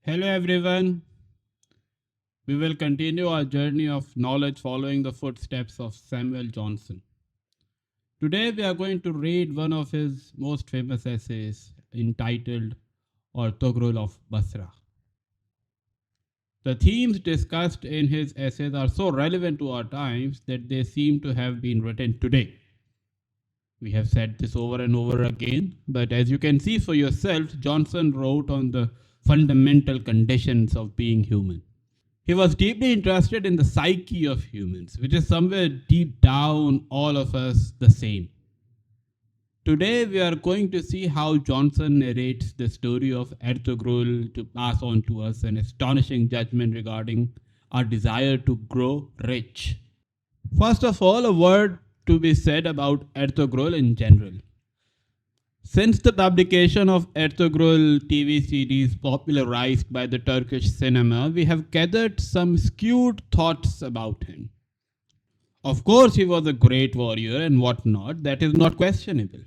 Hello everyone. We will continue our journey of knowledge following the footsteps of Samuel Johnson. Today we are going to read one of his most famous essays entitled Ortogrul of Basra. The themes discussed in his essays are so relevant to our times that they seem to have been written today. We have said this over and over again, but as you can see for yourself, Johnson wrote on the fundamental conditions of being human. He was deeply interested in the psyche of humans, which is somewhere deep down all of us the same. Today, we are going to see how Johnson narrates the story of Ertugrul to pass on to us an astonishing judgment regarding our desire to grow rich. First of all, a word to be said about Ertugrul in general. Since the publication of Ortogrul TV series popularized by the Turkish cinema, we have gathered some skewed thoughts about him. Of course, he was a great warrior and whatnot, that is not questionable.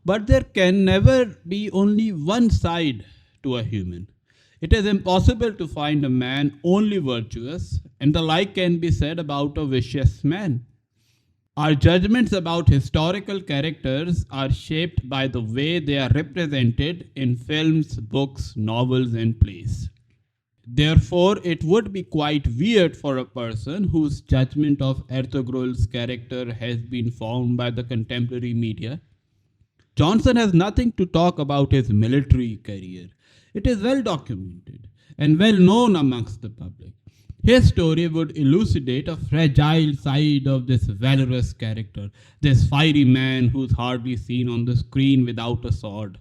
But there can never be only one side to a human. It is impossible to find a man only virtuous, and the like can be said about a vicious man. Our judgments about historical characters are shaped by the way they are represented in films, books, novels, and plays. Therefore, it would be quite weird for a person whose judgment of Ertugrul's character has been formed by the contemporary media. Johnson has nothing to talk about his military career. It is well documented and well known amongst the public. His story would elucidate a fragile side of this valorous character, this fiery man who's hardly seen on the screen without a sword.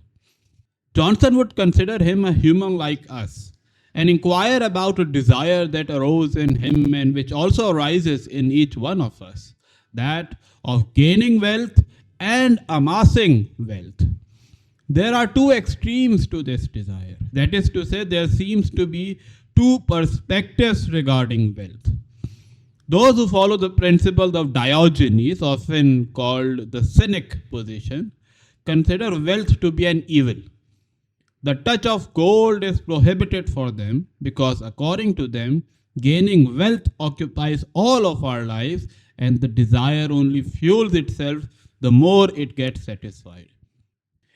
Johnson would consider him a human like us and inquire about a desire that arose in him and which also arises in each one of us, that of gaining wealth and amassing wealth. There are two extremes to this desire. That is to say, there seems to be two perspectives regarding wealth. Those who follow the principles of Diogenes, often called the cynic position, consider wealth to be an evil. The touch of gold is prohibited for them because, according to them, gaining wealth occupies all of our lives and the desire only fuels itself the more it gets satisfied.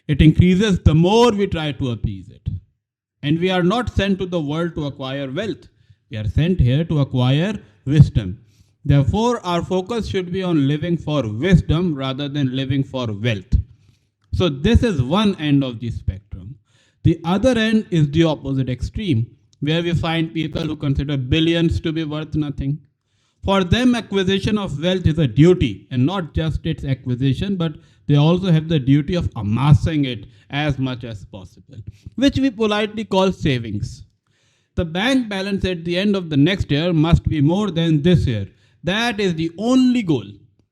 It increases the more we try to appease it. And we are not sent to the world to acquire wealth. We are sent here to acquire wisdom. Therefore, our focus should be on living for wisdom rather than living for wealth. So, this is one end of the spectrum. The other end is the opposite extreme, where we find people who consider billions to be worth nothing. For them, acquisition of wealth is a duty, and not just its acquisition, but they also have the duty of amassing it as much as possible, which we politely call savings. The bank balance at the end of the next year must be more than this year. That is the only goal.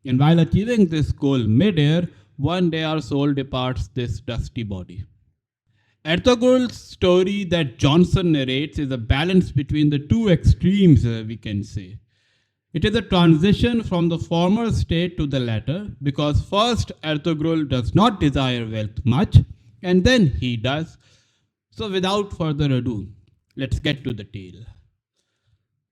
And while achieving this goal mid-year, one day our soul departs this dusty body. Ertugrul's story that Johnson narrates is a balance between the two extremes, we can say. It is a transition from the former state to the latter because first Ertugrul does not desire wealth much and then he does. So without further ado, let's get to the tale.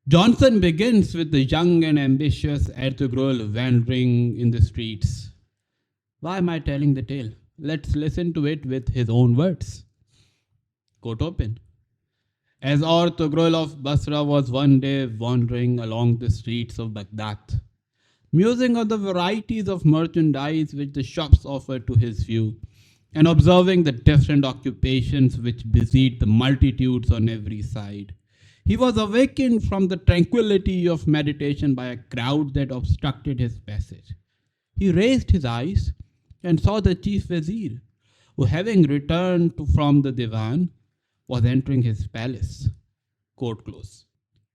Johnson begins with the young and ambitious Ertugrul wandering in the streets. Why am I telling the tale? Let's listen to it with his own words. Quote open. As Ortogrul of Basra was one day wandering along the streets of Baghdad, musing on the varieties of merchandise which the shops offered to his view, and observing the different occupations which busied the multitudes on every side, he was awakened from the tranquility of meditation by a crowd that obstructed his passage. He raised his eyes and saw the chief vizier, who, having returned from the divan, was entering his palace. Quote close.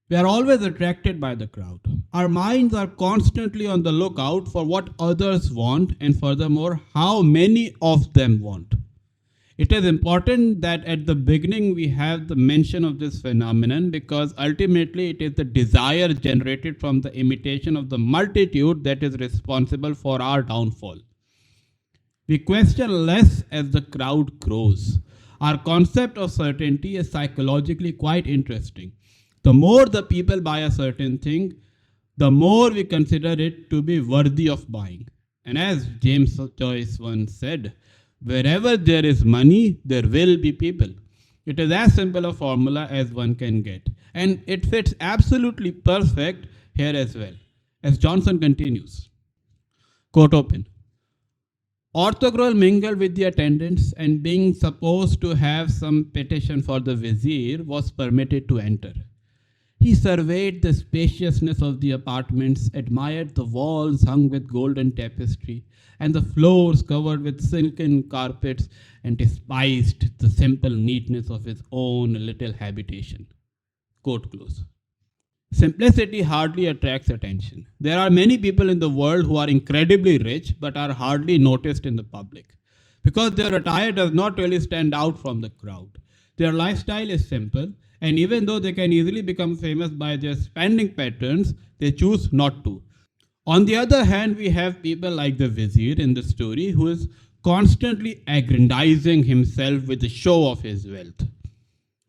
We are always attracted by the crowd. Our minds are constantly on the lookout for what others want and furthermore how many of them want. It is important that at the beginning we have the mention of this phenomenon because ultimately it is the desire generated from the imitation of the multitude that is responsible for our downfall. We question less as the crowd grows. Our concept of certainty is psychologically quite interesting. The more the people buy a certain thing, the more we consider it to be worthy of buying. And as James Joyce once said, wherever there is money, there will be people. It is as simple a formula as one can get. And it fits absolutely perfect here as well. As Johnson continues, quote open. Ortogrul mingled with the attendants and being supposed to have some petition for the vizier was permitted to enter. He surveyed the spaciousness of the apartments, admired the walls hung with golden tapestry, and the floors covered with silken carpets, and despised the simple neatness of his own little habitation. Quote close. Simplicity hardly attracts attention. There are many people in the world who are incredibly rich but are hardly noticed in the public because their attire does not really stand out from the crowd. Their lifestyle is simple, and even though they can easily become famous by their spending patterns, they choose not to. On the other hand, we have people like the vizier in the story who is constantly aggrandizing himself with the show of his wealth.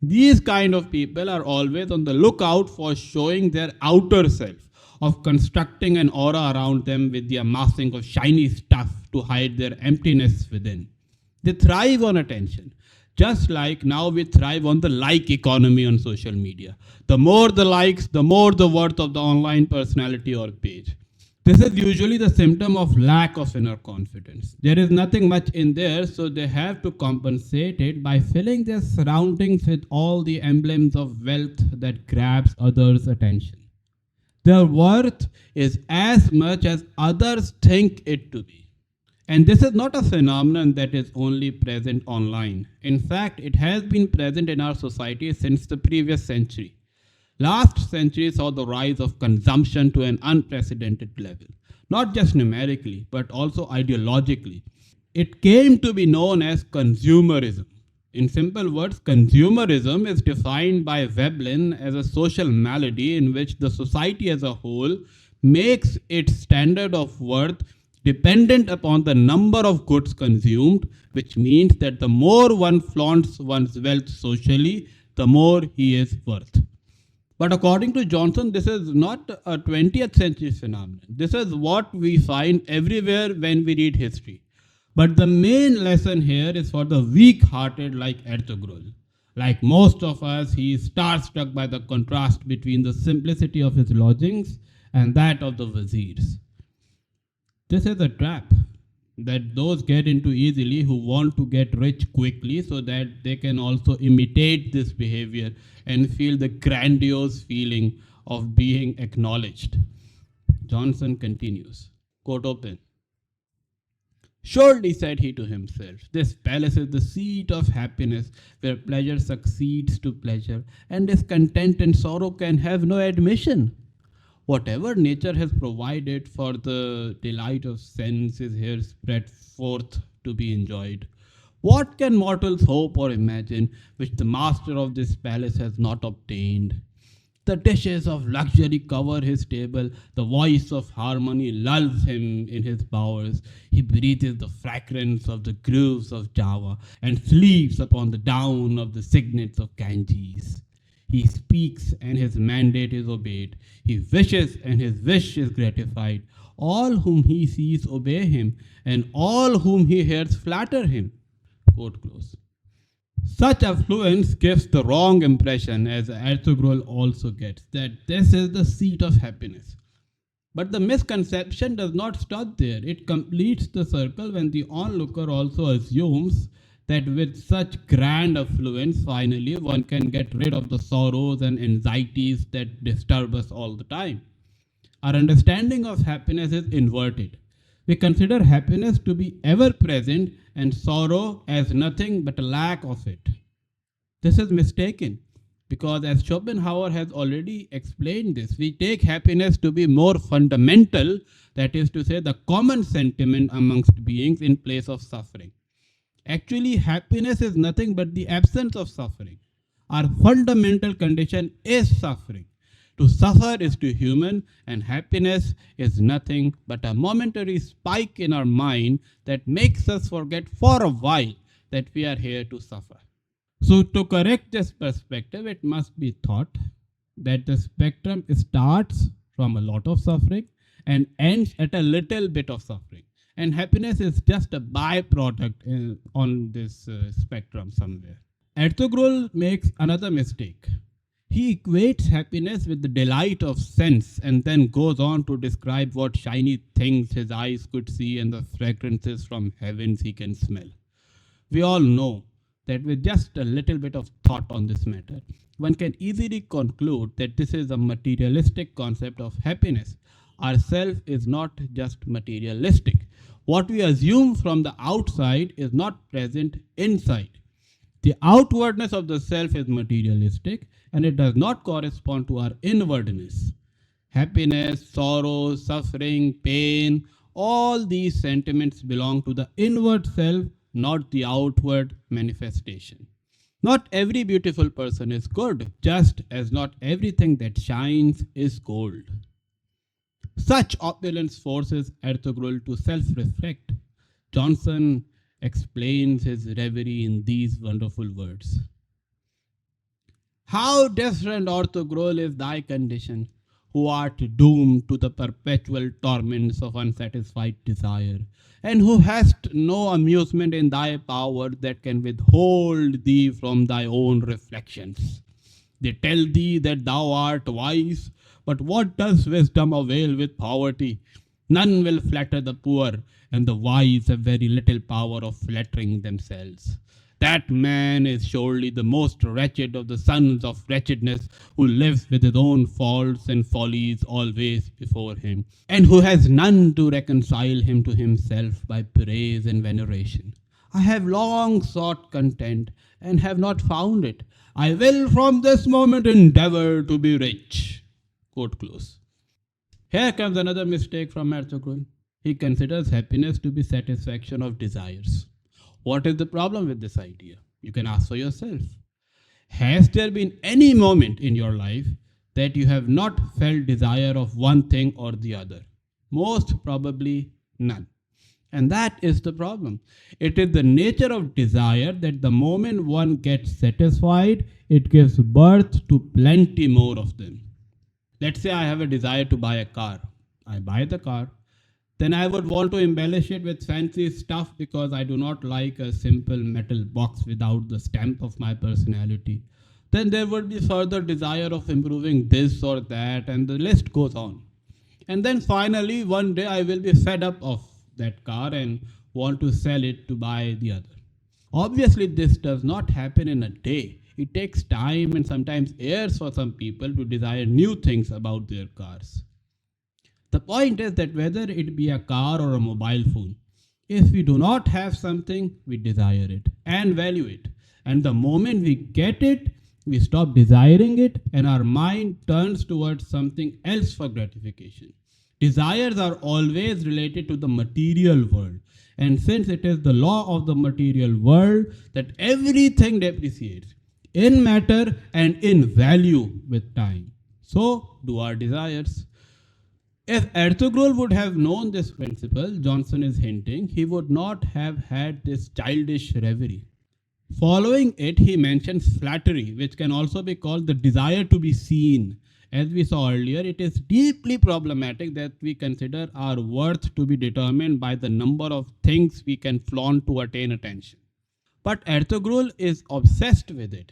These kind of people are always on the lookout for showing their outer self, of constructing an aura around them with the amassing of shiny stuff to hide their emptiness within. They thrive on attention, just like now we thrive on the like economy on social media. The more the likes, the more the worth of the online personality or page. This is usually the symptom of lack of inner confidence. There is nothing much in there, so they have to compensate it by filling their surroundings with all the emblems of wealth that grabs others' attention. Their worth is as much as others think it to be. And this is not a phenomenon that is only present online. In fact, it has been present in our society since the previous century. Last century saw the rise of consumption to an unprecedented level, not just numerically, but also ideologically. It came to be known as consumerism. In simple words, consumerism is defined by Veblen as a social malady in which the society as a whole makes its standard of worth dependent upon the number of goods consumed, which means that the more one flaunts one's wealth socially, the more he is worth. But according to Johnson, this is not a 20th century phenomenon. This is what we find everywhere when we read history. But the main lesson here is for the weak-hearted like Ertugrul. Like most of us, he is starstruck by the contrast between the simplicity of his lodgings and that of the viziers. This is a trap that those get into easily who want to get rich quickly so that they can also imitate this behavior and feel the grandiose feeling of being acknowledged. Johnson continues, quote open. Surely, said he to himself, this palace is the seat of happiness where pleasure succeeds to pleasure and discontent and sorrow can have no admission. Whatever nature has provided for the delight of sense is here spread forth to be enjoyed. What can mortals hope or imagine which the master of this palace has not obtained? The dishes of luxury cover his table, the voice of harmony lulls him in his bowers. He breathes the fragrance of the groves of Java and sleeps upon the down of the cygnets of Ganges. He speaks and his mandate is obeyed. He wishes and his wish is gratified. All whom he sees obey him, and all whom he hears flatter him. Quote close. Such affluence gives the wrong impression, as Ertugrul also gets, that this is the seat of happiness. But the misconception does not stop there. It completes the circle when the onlooker also assumes that with such grand affluence, finally, one can get rid of the sorrows and anxieties that disturb us all the time. Our understanding of happiness is inverted. We consider happiness to be ever present and sorrow as nothing but a lack of it. This is mistaken because, as Schopenhauer has already explained this, we take happiness to be more fundamental, that is to say, the common sentiment amongst beings in place of suffering. Actually, happiness is nothing but the absence of suffering. Our fundamental condition is suffering. To suffer is to human, and happiness is nothing but a momentary spike in our mind that makes us forget for a while that we are here to suffer. So, to correct this perspective, it must be thought that the spectrum starts from a lot of suffering and ends at a little bit of suffering. And happiness is just a byproduct on this spectrum somewhere. Ertugrul makes another mistake. He equates happiness with the delight of sense and then goes on to describe what shiny things his eyes could see and the fragrances from heavens he can smell. We all know that with just a little bit of thought on this matter, one can easily conclude that this is a materialistic concept of happiness. Our self is not just materialistic. What we assume from the outside is not present inside. The outwardness of the self is materialistic and it does not correspond to our inwardness. Happiness, sorrow, suffering, pain, all these sentiments belong to the inward self, not the outward manifestation. Not every beautiful person is good, just as not everything that shines is gold. Such opulence forces Ertugrul to self reflect. Johnson explains his reverie in these wonderful words. How different, Ortogrul, is thy condition, who art doomed to the perpetual torments of unsatisfied desire, and who hast no amusement in thy power that can withhold thee from thy own reflections. They tell thee that thou art wise, but what does wisdom avail with poverty? None will flatter the poor, and the wise have very little power of flattering themselves. That man is surely the most wretched of the sons of wretchedness, who lives with his own faults and follies always before him, and who has none to reconcile him to himself by praise and veneration. I have long sought content and have not found it. I will from this moment endeavor to be rich. Quote close. Here comes another mistake from Ertugrul. He considers happiness to be satisfaction of desires. What is the problem with this idea? You can ask for yourself. Has there been any moment in your life that you have not felt desire of one thing or the other? Most probably none. And that is the problem. It is the nature of desire that the moment one gets satisfied, it gives birth to plenty more of them. Let's say I have a desire to buy a car. I buy the car. Then I would want to embellish it with fancy stuff because I do not like a simple metal box without the stamp of my personality. Then there would be further desire of improving this or that, and the list goes on. And then finally, one day I will be fed up of that car and want to sell it to buy the other. Obviously, this does not happen in a day. It takes time and sometimes years for some people to desire new things about their cars. The point is that whether it be a car or a mobile phone, if we do not have something, we desire it and value it. And the moment we get it, we stop desiring it and our mind turns towards something else for gratification. Desires are always related to the material world. And since it is the law of the material world that everything depreciates in matter and in value with time, so do our desires. If Ertugrul would have known this principle, Johnson is hinting, he would not have had this childish reverie. Following it, he mentions flattery, which can also be called the desire to be seen. As we saw earlier, it is deeply problematic that we consider our worth to be determined by the number of things we can flaunt to attain attention. But Ertugrul is obsessed with it.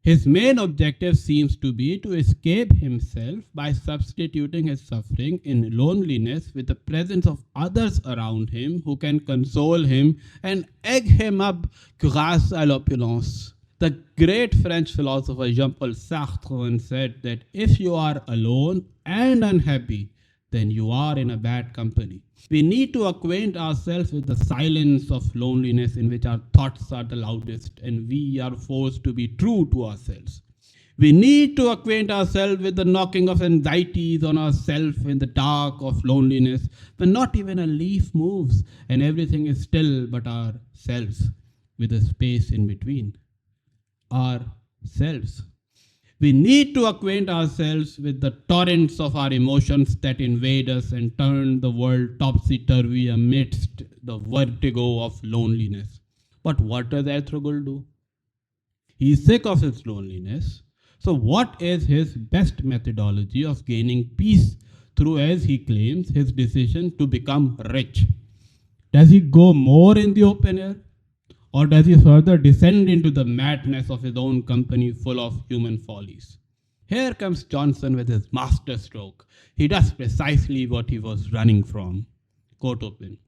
His main objective seems to be to escape himself by substituting his suffering in loneliness with the presence of others around him who can console him and egg him up grâce à l'opulence. The great French philosopher Jean Paul Sartre once said that if you are alone and unhappy, then you are in a bad company. We need to acquaint ourselves with the silence of loneliness in which our thoughts are the loudest and we are forced to be true to ourselves. We need to acquaint ourselves with the knocking of anxieties on ourselves in the dark of loneliness when not even a leaf moves and everything is still but ourselves with a space in between. Ourselves. We need to acquaint ourselves with the torrents of our emotions that invade us and turn the world topsy turvy amidst the vertigo of loneliness. But what does Ertugrul do? He is sick of his loneliness. So, what is his best methodology of gaining peace through, as he claims, his decision to become rich? Does he go more in the open air? Or does he further descend into the madness of his own company full of human follies? Here comes Johnson with his master stroke. He does precisely what he was running from. Quote open.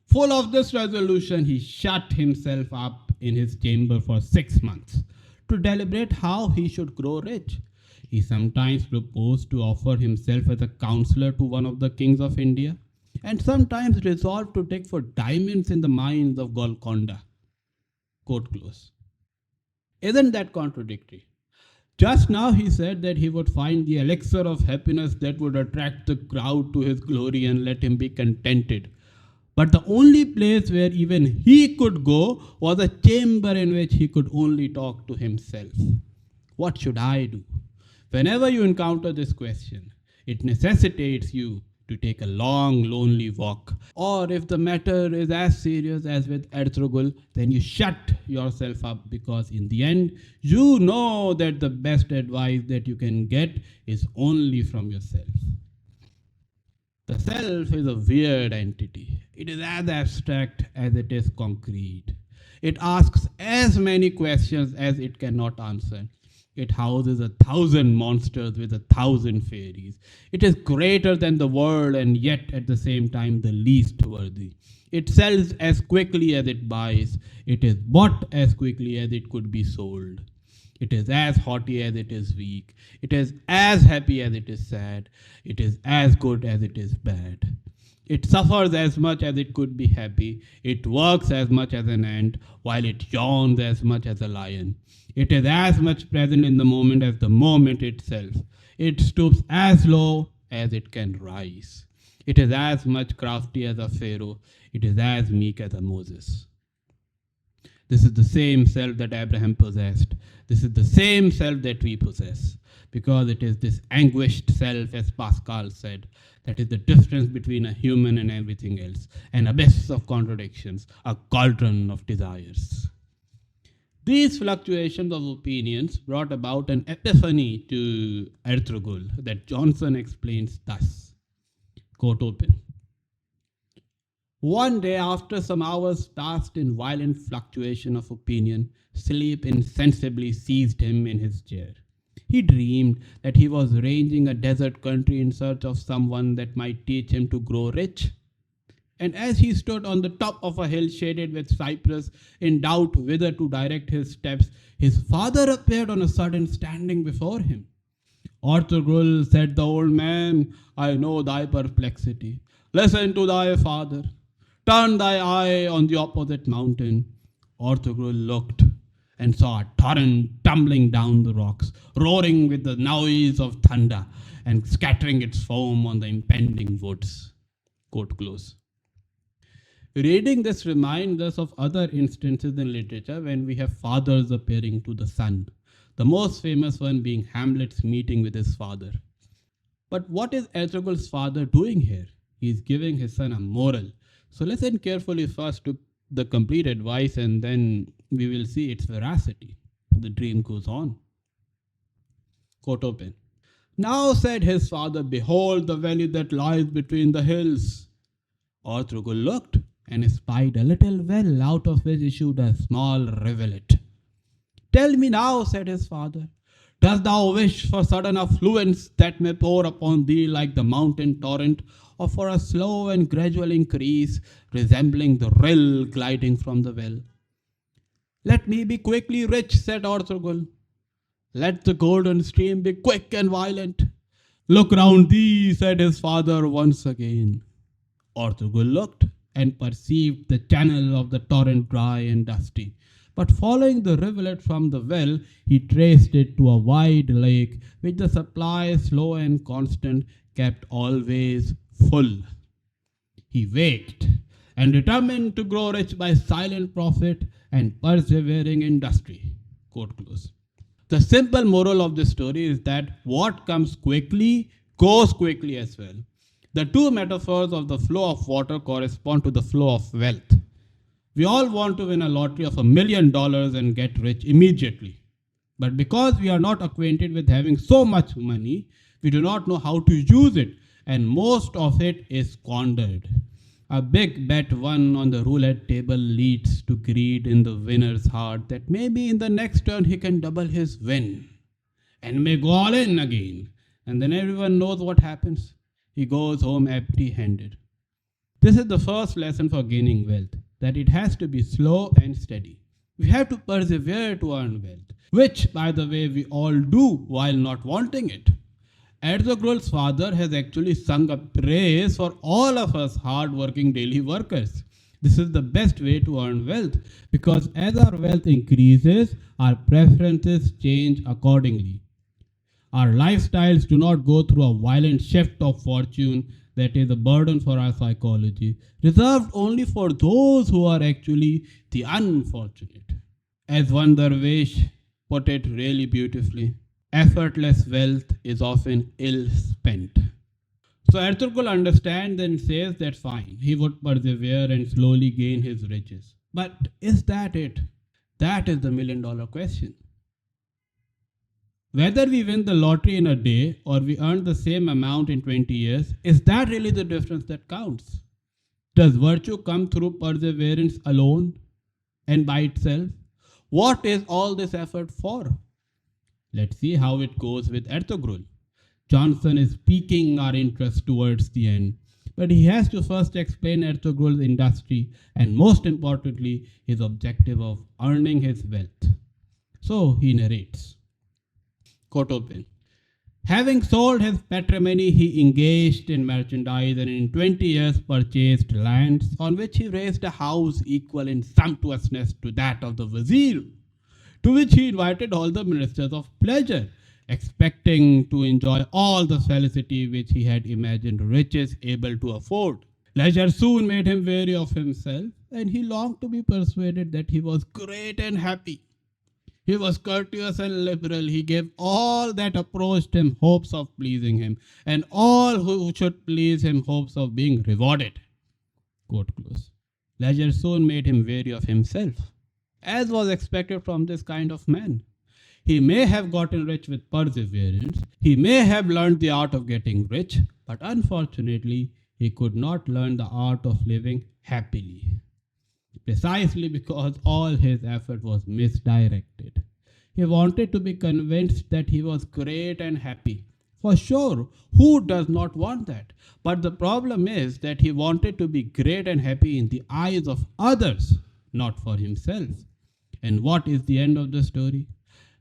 Full of this resolution, he shut himself up in his chamber for 6 months to deliberate how he should grow rich. He sometimes proposed to offer himself as a counselor to one of the kings of India, and sometimes resolved to dig for diamonds in the mines of Golconda. Quote close. Isn't that contradictory? Just now he said that he would find the elixir of happiness that would attract the crowd to his glory and let him be contented. But the only place where even he could go was a chamber in which he could only talk to himself. What should I do? Whenever you encounter this question, it necessitates you to take a long, lonely walk. Or if the matter is as serious as with Ortogrul, then you shut yourself up, because in the end, you know that the best advice that you can get is only from yourself. The self is a weird entity. It is as abstract as it is concrete. It asks as many questions as it cannot answer. It houses 1,000 monsters with 1,000 fairies. It is greater than the world and yet at the same time the least worthy. It sells as quickly as it buys. It is bought as quickly as it could be sold. It is as haughty as it is weak. It is as happy as it is sad. It is as good as it is bad. It suffers as much as it could be happy. It works as much as an ant, while it yawns as much as a lion. It is as much present in the moment as the moment itself. It stoops as low as it can rise. It is as much crafty as a Pharaoh. It is as meek as a Moses. This is the same self that Abraham possessed. This is the same self that we possess. Because it is this anguished self, as Pascal said, that is the difference between a human and everything else, an abyss of contradictions, a cauldron of desires. These fluctuations of opinions brought about an epiphany to Ortogrul that Johnson explains thus. Quote open. One day, after some hours passed in violent fluctuation of opinion, sleep insensibly seized him in his chair. He dreamed that he was ranging a desert country in search of someone that might teach him to grow rich. And as he stood on the top of a hill shaded with cypress, in doubt whither to direct his steps, his father appeared on a sudden, standing before him. Ortogrul, said the old man, I know thy perplexity. Listen to thy father. Turn thy eye on the opposite mountain. Ortogrul looked and saw a torrent tumbling down the rocks, roaring with the noise of thunder and scattering its foam on the impending woods. Quote close. Reading this reminds us of other instances in literature when we have fathers appearing to the son, the most famous one being Hamlet's meeting with his father. But what is Ortogrul's father doing here? He is giving his son a moral. So listen carefully first to the complete advice, and then we will see its veracity. The dream goes on. Quote open. Now said his father, behold the valley that lies between the hills. Ortogrul looked and espied a little well out of which issued a small rivulet. Tell me now, said his father, dost thou wish for sudden affluence that may pour upon thee like the mountain torrent, or for a slow and gradual increase, resembling the rill gliding from the well? Let me be quickly rich, said Ortogrul. Let the golden stream be quick and violent. Look round thee, said his father once again. Ortogrul looked and perceived the channel of the torrent dry and dusty. But following the rivulet from the well, he traced it to a wide lake, which the supply, slow and constant, kept always full. He waked and determined to grow rich by silent profit and persevering industry. Quote close. The simple moral of this story is that what comes quickly goes quickly as well. The two metaphors of the flow of water correspond to the flow of wealth. We all want to win a lottery of $1 million and get rich immediately. But because we are not acquainted with having so much money, we do not know how to use it, and most of it is squandered. A big bet won on the roulette table leads to greed in the winner's heart that maybe in the next turn he can double his win and may go all in again. And then everyone knows what happens. He goes home empty handed. This is the first lesson for gaining wealth, that it has to be slow and steady. We have to persevere to earn wealth, which, by the way, we all do while not wanting it. Ertugrul's father has actually sung a praise for all of us hard-working daily workers. This is the best way to earn wealth because as our wealth increases, our preferences change accordingly. Our lifestyles do not go through a violent shift of fortune that is a burden for our psychology, reserved only for those who are actually the unfortunate. As one Darvish put it really beautifully, effortless wealth is often ill spent. So Ertugrul understands and says that fine, he would persevere and slowly gain his riches. But is that it? That is the $1 million question. Whether we win the lottery in a day or we earn the same amount in 20 years, is that really the difference that counts? Does virtue come through perseverance alone and by itself? What is all this effort for? Let's see how it goes with Ertugrul. Johnson is piquing our interest towards the end, but he has to first explain Ertugrul's industry and most importantly, his objective of earning his wealth. So he narrates. Quote open. Having sold his patrimony, he engaged in merchandise and in 20 years purchased lands on which he raised a house equal in sumptuousness to that of the vizier, to which he invited all the ministers of pleasure, expecting to enjoy all the felicity which he had imagined riches able to afford. Leisure soon made him weary of himself, and he longed to be persuaded that he was great and happy. He was courteous and liberal. He gave all that approached him hopes of pleasing him, and all who should please him hopes of being rewarded. Quote close. Leisure soon made him weary of himself, as was expected from this kind of man. He may have gotten rich with perseverance, he may have learned the art of getting rich, but unfortunately, he could not learn the art of living happily. Precisely because all his effort was misdirected. He wanted to be convinced that he was great and happy. For sure, who does not want that? But the problem is that he wanted to be great and happy in the eyes of others, not for himself. And what is the end of the story?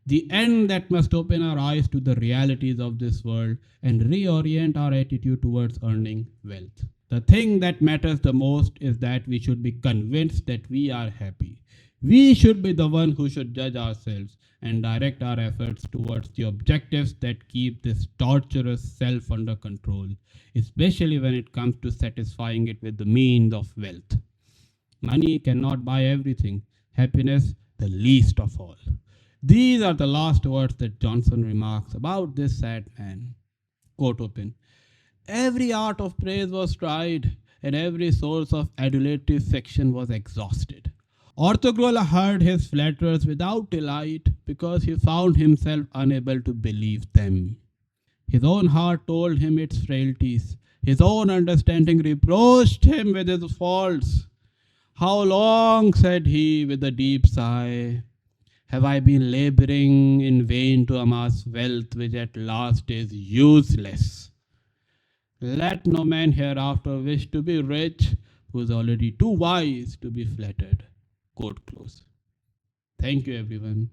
The end that must open our eyes to the realities of this world and reorient our attitude towards earning wealth. The thing that matters the most is that we should be convinced that we are happy. We should be the one who should judge ourselves and direct our efforts towards the objectives that keep this torturous self under control, especially when it comes to satisfying it with the means of wealth. Money cannot buy everything, happiness the least of all. These are the last words that Johnson remarks about this sad man. Quote open. Every art of praise was tried, and every source of adulative fiction was exhausted. Ortogrul heard his flatterers without delight because he found himself unable to believe them. His own heart told him its frailties. His own understanding reproached him with his faults. How long, said he with a deep sigh, have I been laboring in vain to amass wealth which at last is useless? Let no man hereafter wish to be rich who is already too wise to be flattered. Quote close. Thank you, everyone.